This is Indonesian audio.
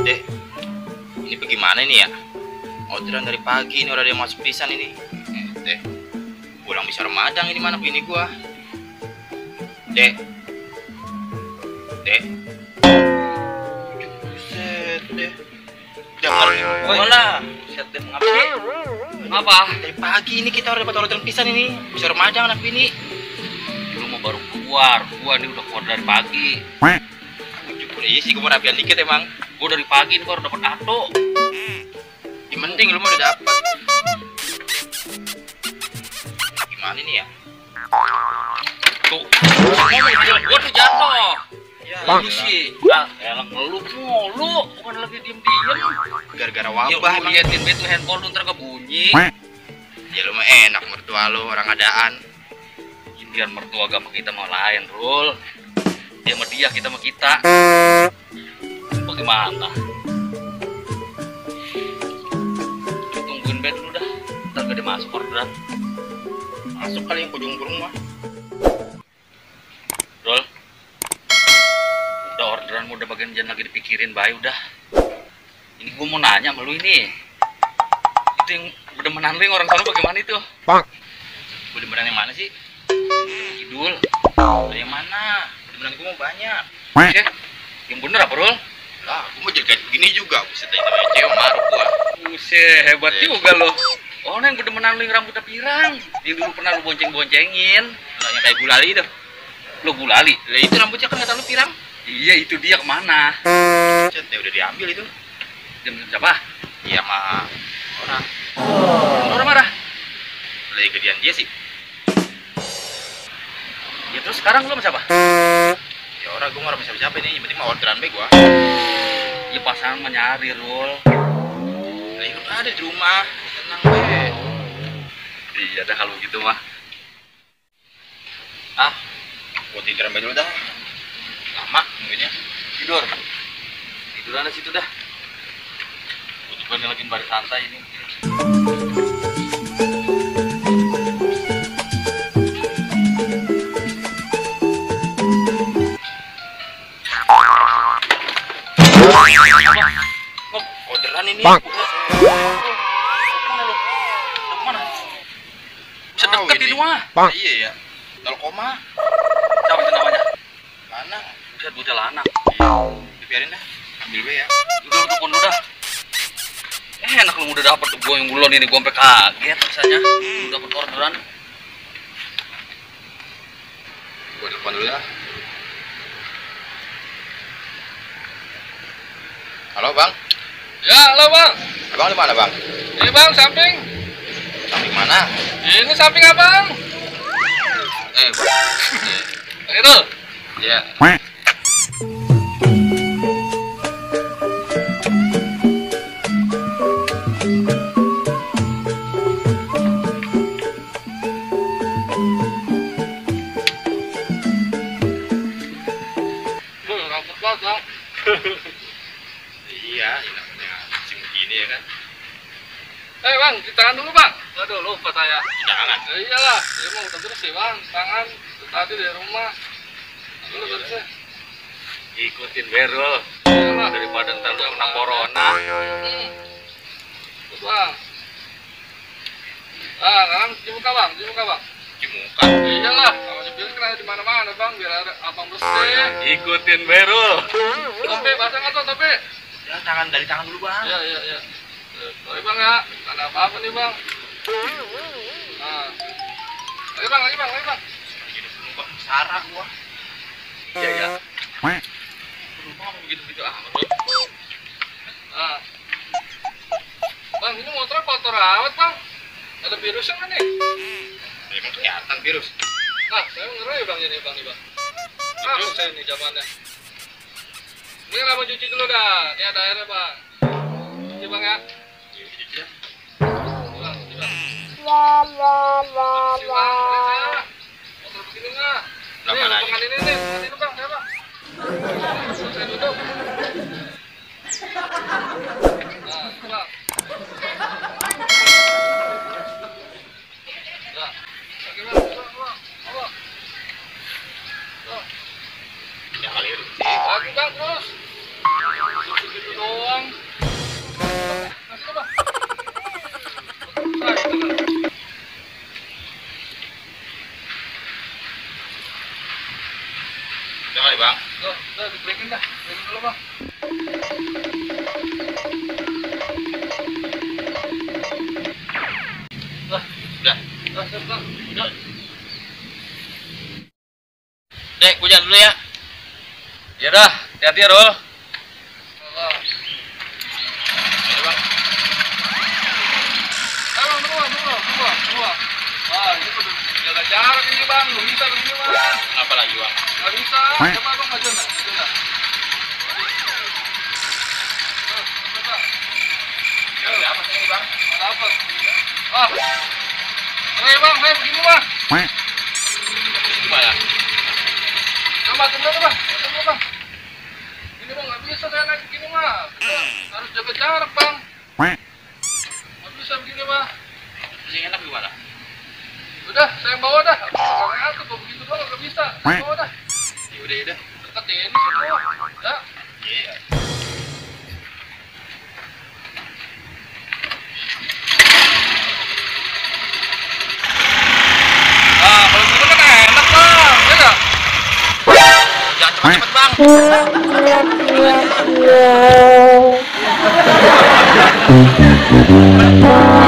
Dek, ini bagaimana ini ya? Orderan dari pagi ini udah ada yang masuk pisan ini. Dek, pulang bisa Ramadan ini mana bini gua? Dek, Dek, buset deh. Jangan, bola. Buset deh, ngapa sih? Apa? Dari pagi ini kita udah dapat orderan pisan ini. Bisa Ramadan anak bini. Lu mau baru keluar, gua ini udah keluar dari pagi. Iya sih, gue mau rapian dikit emang. Gua dari pagi ini baru dapat tato. Yang penting lu mau udah dapat. Gimana ini ya? Tuh, gua tuh jatuh. Ya, Lu sih, elang ngeluh mulu, bukan lagi diem-diem. gara-gara Ya wabah lu emang. liatin betul handphone lu ntar kebunyi. Ya lu mah enak mertua lu, orang adaan. Indian mertua agama kita mau lain, Rul. Dia sama dia, kita sama kita. Bagaimana? Tungguin bed dulu dah. Ntar gak ada masuk orderan. Masuk kali yang ujung burung mah. Rul, udah orderan udah bagian jangan lagi dipikirin, bay udah. Ini gua mau nanya sama lu ini. Itu yang bedemenan lu yang orang sana bagaimana itu? Beneran yang mana sih? Kidul. Yang mana? Beneran gue mau banyak. Oke. Yang bener apa, Rul? Lah, gue mau jadi kayak begini juga. Buset aja namanya cewek maruk gua. Buset, hebat juga lo. Oh, yang bedemenan lu yang rambutnya pirang. Yang dulu pernah lu bonceng-boncengin. Lah, yang kayak gulali itu. Lo gulali. Lah itu rambutnya kan kata lu pirang. Iya, itu dia kemana? Buset, ya udah diambil itu. Jam siapa? Iya mah orang. Orang marah. Lagi gedean dia sih. Ya terus sekarang lu sama siapa? Ya orang gue nggak bisa siapa ini. Yang penting mau orderan be gua. Ya pasangan menyari, Rul. Lah itu ada di rumah. Tenang be. Iya dah kalau gitu mah. Ah, gua tiduran be dulu dah. Lama nungguinnya. Tidur. Tiduran di situ dah. Gua juga nih lagi baris santai ini. Orderan ini. Bang. Mana? Bisa deket ini mah. Bang. Iya ya. 0 koma. Siapa itu namanya? Mana? Bisa bocah lanang. Iya. Dibiarin dah. Ambil be ya. Udah lu telepon lu dah. Enak lu udah dapet tuh gua yang bulan ini gua sampai kaget rasanya. Lu dapet orderan. Gua telepon dulu ya. Halo bang. Ya, halo bang. Abang di mana bang? Ini bang, samping. Samping mana? Ini samping abang. Itu. Ya. Rambut banget bang. Iya, ini namanya musim begini ya kan. Bang, di tangan dulu bang. Aduh, lupa saya. Jangan. Iyalah, dia mau udah bersih bang. Tangan tadi di rumah. Dulu bersih. Ikutin Berul. Iyalah. Daripada ntar lu yang kena corona. Tuh bang. Ah, sekarang di muka bang, di muka bang. Cimuka. Iyalah, kalau nyepir kan ada di mana-mana bang, biar ada abang bersih. Ikutin Berul. Topi, basah nggak tuh topi? Ya tangan dari tangan dulu bang. Iya, iya, iya. Sorry bang ya, nggak ada apa-apa nih bang. Nah. Lagi bang, lagi bang, lagi bang. Jadi muka sarah gua. Iya ya. Rumah begitu-begitu amat. Nah. Bang, ini motor kotor amat bang. Ada virusnya kan nih? Emang kelihatan virus. Nah, saya ngeri bang ini bang, nih bang. Masuk saya nih zamannya. Ini lama cuci dulu dah. Ini ada airnya bang. Cuci bang ya. Cuci ya. Bang, cuci bang. Cuci bang, boleh saya. Motor begini nggak? Lah, Nih, mana tangan ini nih, tangan ini bang, saya bang. Saya duduk. Nah, itu bang. Nah, lagi bang, bang. Ya kali itu. Lagi bang, terus. Ini dulu bang. Udah. Siap bang. Udah. Dek, gue jalan dulu ya. Ya dah, hati-hati ya, Rul. Bang. Ayo, Bang. Bang, tunggu. Wah, ini kudu jaga jarak ini bang. Lu bisa begini bang. Apa lagi, Bang? Nggak bisa. Coba bang maju nggak? Coba. Ya, ada apa sih ini, Bang? Ada apa? Ah. Bang, begini bang. Gimana? Coba tunggu bang. Ini bang nggak bisa saya naik begini mah. Harus jaga jarak bang. Nggak bisa begini bang. Terus yang enak gimana? Udah, saya yang bawa dah. Orang angkat kok begitu doang nggak bisa. Saya bawa dah. Yaudah. Dekat ini semua. Ya. Iya. Ah, kalau gitu kan enak bang. Ya nggak? Jangan cepet-cepet, Bang. Yeah.